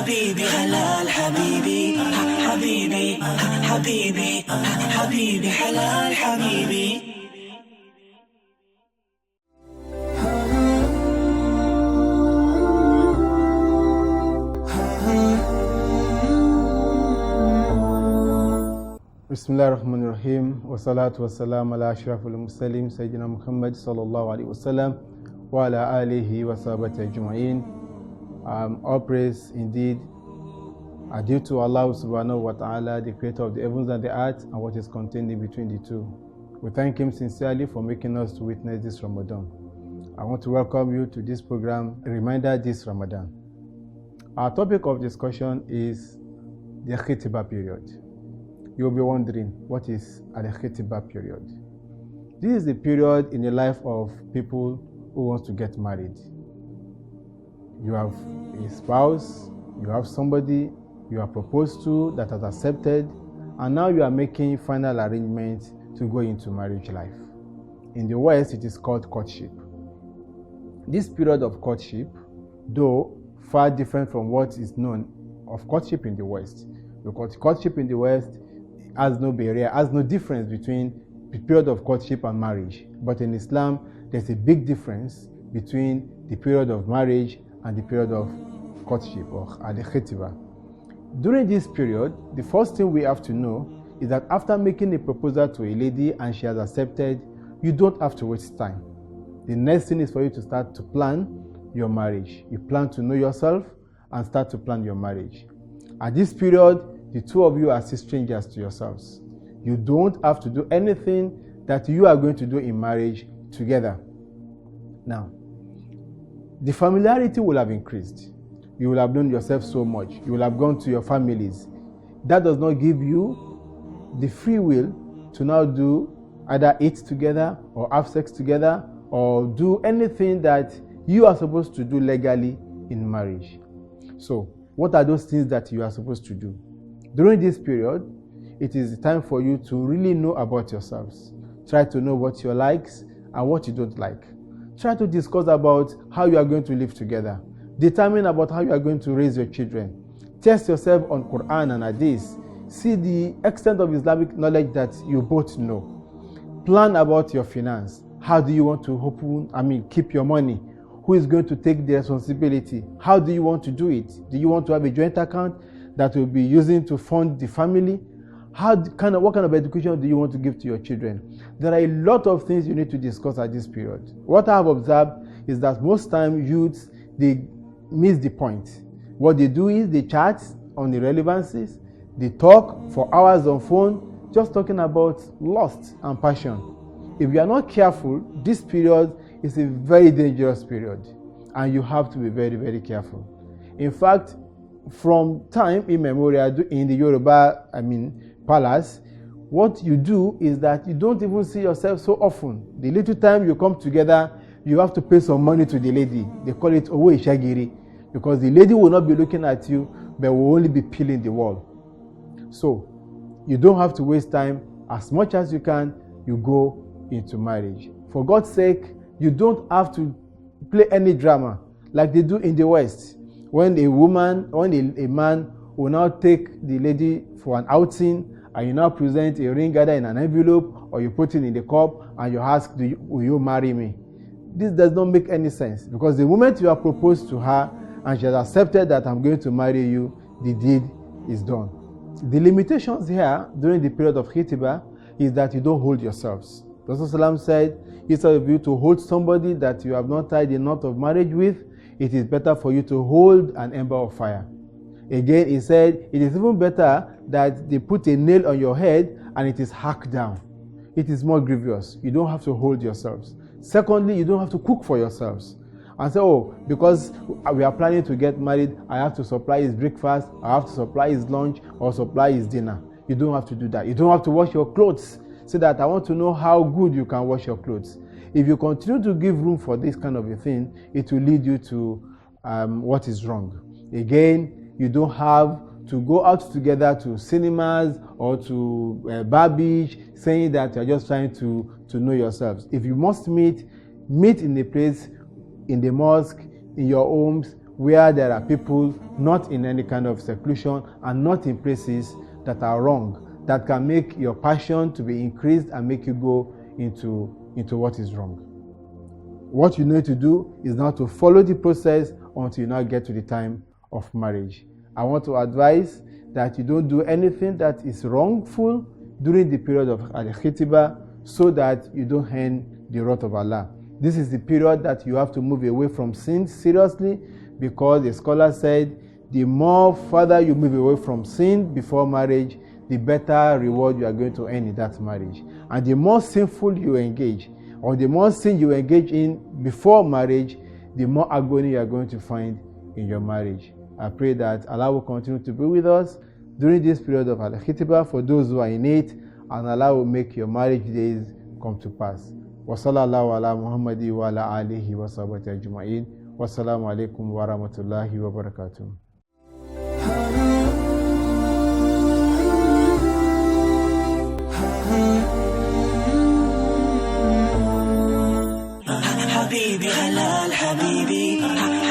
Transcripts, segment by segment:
حبيبي حلال حبيبي حبيبي حبيبي حبيبي حلال حبيبي. Bismillahirrahmanirrahim. Wassalatu wassalamu ala ashrafil mursalin Sayyidina Muhammad sallallahu alaihi wasallam wa ala alihi wa sahbihi ajma'in. All praise indeed are due to Allah subhanahu wa ta'ala, the creator of the heavens and the earth and what is contained in between the two. We thank him sincerely for making us to witness this Ramadan. I want to welcome you to this program, a reminder this Ramadan. Our topic of discussion is the Kitbah period. You'll be wondering, what is the Kitbah period? This is the period in the life of people who want to get married. You have a spouse, you have somebody you are proposed to that has accepted, and now you are making final arrangements to go into marriage life. In the West, it is called courtship. This period of courtship, though far different from what is known of courtship in the West, because courtship in the West has no barrier, has no difference between the period of courtship and marriage. But in Islam, there's a big difference between the period of marriage and the period of courtship, or the Kitbah. During this period, the first thing we have to know is that after making a proposal to a lady and she has accepted, you don't have to waste time. The next thing is for you to start to plan your marriage. You plan to know yourself and start to plan your marriage. At this period, the two of you are still strangers to yourselves. You don't have to do anything that you are going to do in marriage together. Now, the familiarity will have increased. You will have known yourself so much. You will have gone to your families. That does not give you the free will to now do either eat together or have sex together or do anything that you are supposed to do legally in marriage. So, what are those things that you are supposed to do? During this period, it is the time for you to really know about yourselves. Try to know what you like and what you don't like. Try to discuss about how you are going to live together. Determine about how you are going to raise your children. Test yourself on Quran and Hadith. See the extent of Islamic knowledge that you both know. Plan about your finance. How do you want to keep your money? Who is going to take the responsibility? How do you want to do it? Do you want to have a joint account that will be using to fund the family? What kind of education do you want to give to your children? There are a lot of things you need to discuss at this period. What I have observed is that most time youths, they miss the point. What they do is they chat on the relevancies, they talk for hours on phone, just talking about lust and passion. If you are not careful, this period is a very dangerous period, and you have to be very, very careful. In fact, from time immemorial in the Yoruba, palace, what you do is that you don't even see yourself so often. The little time you come together, you have to pay some money to the lady. They call it owo ishagiri, because the lady will not be looking at you, but will only be peeling the wall. So, you don't have to waste time. As much as you can, you go into marriage. For God's sake, you don't have to play any drama like they do in the West. When a man will now take the lady for an outing, and you now present a ring either in an envelope or you put it in the cup and you ask, will you marry me? This does not make any sense, because the moment you are proposed to her and she has accepted that I'm going to marry you, the deed is done. The limitations here during the period of Kitbah is that you don't hold yourselves. The Prophet said, instead of you to hold somebody that you have not tied a knot of marriage with, it is better for you to hold an ember of fire. Again, he said, it is even better that they put a nail on your head and it is hacked down. It is more grievous. You don't have to hold yourselves. Secondly, you don't have to cook for yourselves. And say, because we are planning to get married, I have to supply his breakfast, I have to supply his lunch, or supply his dinner. You don't have to do that. You don't have to wash your clothes. Say that I want to know how good you can wash your clothes. If you continue to give room for this kind of a thing, it will lead you to what is wrong. Again, you don't have to go out together to cinemas or to bar beach saying that you're just trying to know yourselves. If you must meet in a place, in the mosque, in your homes, where there are people not in any kind of seclusion and not in places that are wrong, that can make your passion to be increased and make you go into what is wrong. What you need to do is now to follow the process until you now get to the time of marriage. I want to advise that you don't do anything that is wrongful during the period of Kitbah, so that you don't earn the wrath of Allah. This is the period that you have to move away from sin seriously, because the scholar said the more further you move away from sin before marriage, the better reward you are going to earn in that marriage. And the more sinful you engage, or the more sin you engage in before marriage, the more agony you are going to find in your marriage. I pray that Allah will continue to be with us during this period of Al-Kitbah for those who are in it, and Allah will make your marriage days come to pass. Wa sallallahu ala Muhammadi wa ala alihi wa sahbihi ajma'in. Wassalamu alaikum wa rahmatullahi wa barakatuh. حبيبي حلال حبيبي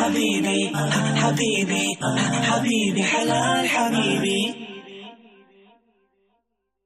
حبيبي حبيبي حبيبي حلال حبيبي